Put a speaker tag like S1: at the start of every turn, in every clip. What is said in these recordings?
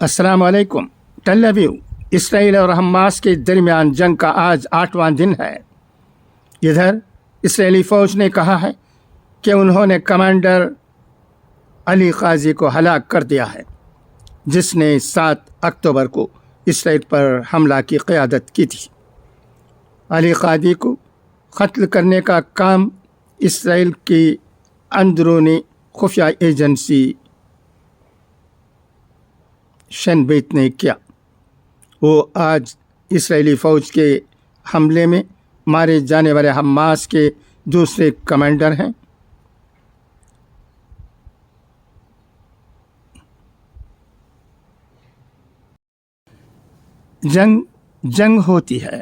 S1: السلام علیکم۔ ٹیل اویو، اسرائیل اور حماس کے درمیان جنگ کا آج 8واں دن ہے۔ ادھر اسرائیلی فوج نے کہا ہے کہ انہوں نے کمانڈر علی قاضی کو ہلاک کر دیا ہے، جس نے 7 اکتوبر کو اسرائیل پر حملہ کی قیادت کی تھی۔ علی قاضی کو قتل کرنے کا کام اسرائیل کی اندرونی خفیہ ایجنسی شن بیت نے کیا۔ وہ آج اسرائیلی فوج کے حملے میں مارے جانے والے حماس کے دوسرے کمانڈر ہیں۔ جنگ ہوتی ہے،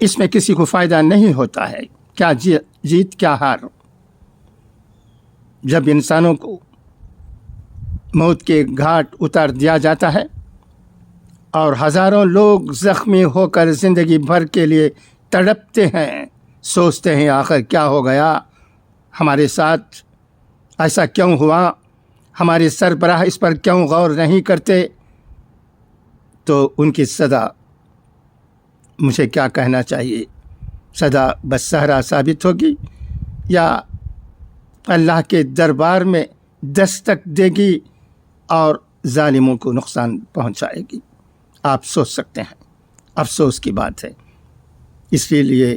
S1: اس میں کسی کو فائدہ نہیں ہوتا ہے، کیا جیت کیا ہار۔ جب انسانوں کو موت کے گھاٹ اتار دیا جاتا ہے اور ہزاروں لوگ زخمی ہو کر زندگی بھر کے لیے تڑپتے ہیں، سوچتے ہیں آخر کیا ہو گیا ہمارے ساتھ، ایسا کیوں ہوا، ہمارے سربراہ اس پر کیوں غور نہیں کرتے، تو ان کی صدا مجھے کیا کہنا چاہیے، صدا بس صحرا ثابت ہوگی یا اللہ کے دربار میں دستک دے گی اور ظالموں کو نقصان پہنچائے گی۔ آپ سوچ سکتے ہیں، افسوس کی بات ہے۔ اس لیے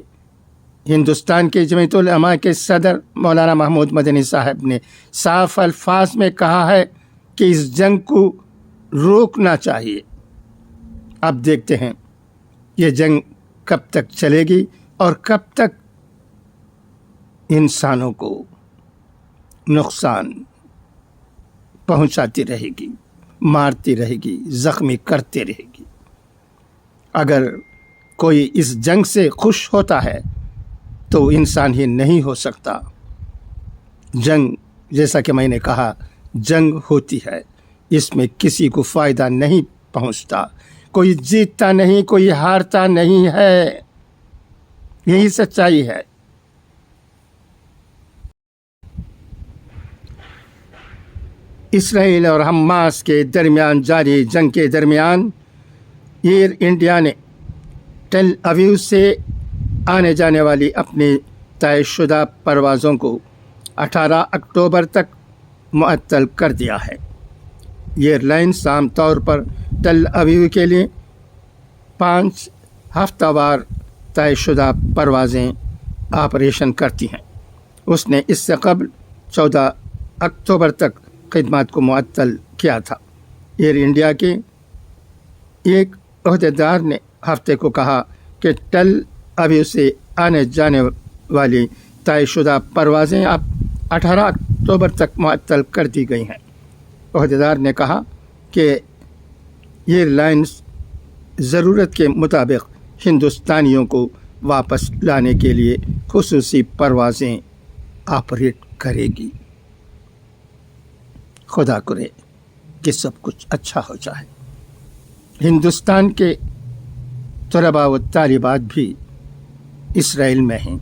S1: ہندوستان کے جمعیت العلماء کے صدر مولانا محمود مدنی صاحب نے صاف الفاظ میں کہا ہے کہ اس جنگ کو روکنا چاہیے۔ اب دیکھتے ہیں یہ جنگ کب تک چلے گی اور کب تک انسانوں کو نقصان پہنچاتی رہے گی، مارتی رہے گی، زخمی کرتے رہے گی۔ اگر کوئی اس جنگ سے خوش ہوتا ہے تو انسان ہی نہیں ہو سکتا۔ جنگ، جیسا کہ میں نے کہا، جنگ ہوتی ہے، اس میں کسی کو فائدہ نہیں پہنچتا، کوئی جیتتا نہیں، کوئی ہارتا نہیں ہے، یہی سچائی ہے۔ اسرائیل اور حماس کے درمیان جاری جنگ کے درمیان ایئر انڈیا نے ٹیل اویو سے آنے جانے والی اپنی طے شدہ پروازوں کو 18 اکتوبر تک معطل کر دیا ہے۔ ایئر لائنز عام طور پر ٹیل اویو کے لیے 5 ہفتہ وار طے شدہ پروازیں آپریشن کرتی ہیں۔ اس نے اس سے قبل 14 اکتوبر تک خدمات کو معطل کیا تھا۔ ایئر انڈیا کے ایک عہدیدار نے ہفتے کو کہا کہ ٹیل اویو سے آنے جانے والی طے شدہ پروازیں اب 18 اکتوبر تک معطل کر دی گئی ہیں۔ عہدیدار نے کہا کہ ایئر لائنز ضرورت کے مطابق ہندوستانیوں کو واپس لانے کے لیے خصوصی پروازیں آپریٹ کرے گی۔ خدا کرے کہ سب کچھ اچھا ہو جائے۔ ہندوستان کے طلباء و طالبات بھی اسرائیل میں ہیں،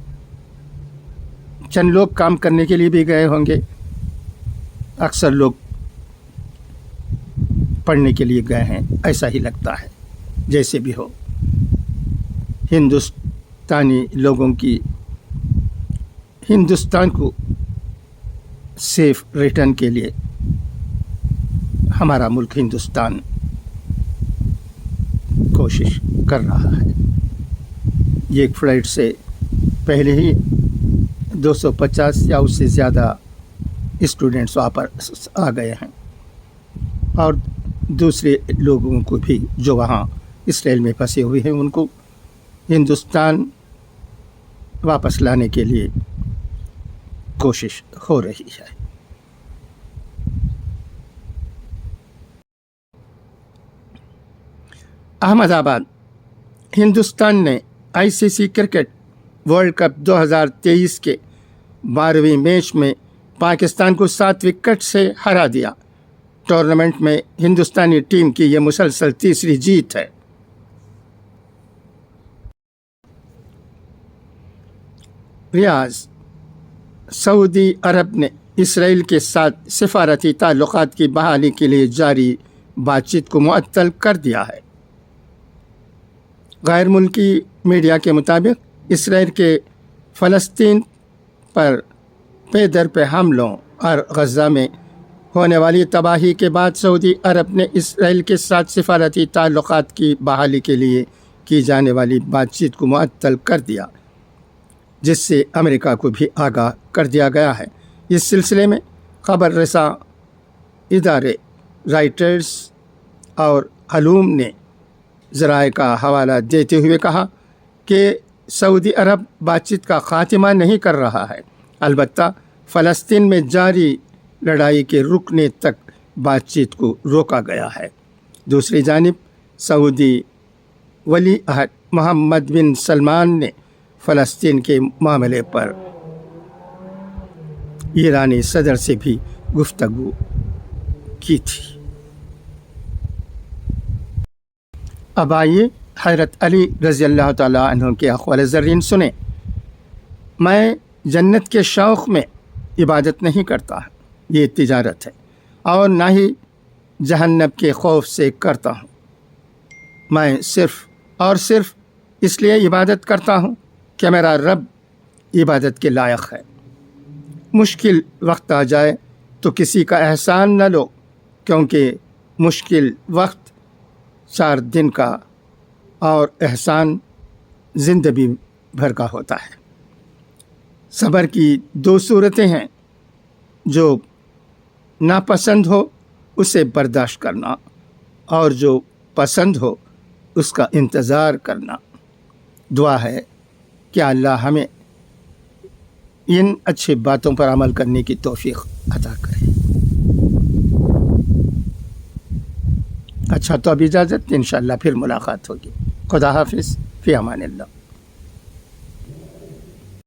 S1: چند لوگ کام کرنے کے لیے بھی گئے ہوں گے، اکثر لوگ پڑھنے کے لیے گئے ہیں، ایسا ہی لگتا ہے۔ جیسے بھی ہو، ہندوستانی لوگوں کی ہندوستان کو سیف ریٹرن کے لیے ہمارا ملک ہندوستان کوشش کر رہا ہے۔ یہ فلائٹ سے پہلے ہی 250 یا اس سے زیادہ اسٹوڈنٹس واپس آ گئے ہیں، اور دوسرے لوگوں کو بھی جو وہاں اسرائیل میں پھنسے ہوئے ہیں ان کو ہندوستان واپس لانے کے لیے کوشش ہو رہی ہے۔ احمد آباد، ہندوستان نے ICC کرکٹ ورلڈ کپ 2023 کے 12ویں میچ میں پاکستان کو 7 وکٹ سے ہرا دیا۔ ٹورنامنٹ میں ہندوستانی ٹیم کی یہ مسلسل تیسری جیت ہے۔ ریاض، سعودی عرب نے اسرائیل کے ساتھ سفارتی تعلقات کی بحالی کے لیے جاری بات چیت کو معطل کر دیا ہے۔ غیر ملکی میڈیا کے مطابق اسرائیل کے فلسطین پر پے در پہ حملوں اور غزہ میں ہونے والی تباہی کے بعد سعودی عرب نے اسرائیل کے ساتھ سفارتی تعلقات کی بحالی کے لیے کی جانے والی بات چیت کو معطل کر دیا، جس سے امریکہ کو بھی آگاہ کر دیا گیا ہے۔ اس سلسلے میں خبر رساں ادارے رائٹرز اور علوم نے ذرائع کا حوالہ دیتے ہوئے کہا کہ سعودی عرب بات چیت کا خاتمہ نہیں کر رہا ہے، البتہ فلسطین میں جاری لڑائی کے رکنے تک بات چیت کو روکا گیا ہے۔ دوسری جانب سعودی ولی عہد محمد بن سلمان نے فلسطین کے معاملے پر ایرانی صدر سے بھی گفتگو کی تھی۔ اب آئیے حضرت علی رضی اللہ تعالیٰ عنہ کے اقوال زرین سنیں۔ میں جنت کے شوق میں عبادت نہیں کرتا، یہ تجارت ہے، اور نہ ہی جہنم کے خوف سے کرتا ہوں۔ میں صرف اور صرف اس لیے عبادت کرتا ہوں کہ میرا رب عبادت کے لائق ہے۔ مشکل وقت آ جائے تو کسی کا احسان نہ لو، کیونکہ مشکل وقت 4 دن کا اور احسان زندگی بھر کا ہوتا ہے۔ صبر کی 2 صورتیں ہیں، جو ناپسند ہو اسے برداشت کرنا، اور جو پسند ہو اس کا انتظار کرنا۔ دعا ہے کہ اللہ ہمیں ان اچھی باتوں پر عمل کرنے کی توفیق عطا کرے۔ اچھا، تو اب اجازت، انشاءاللہ پھر ملاقات ہوگی۔ خدا حافظ، فی امان اللہ۔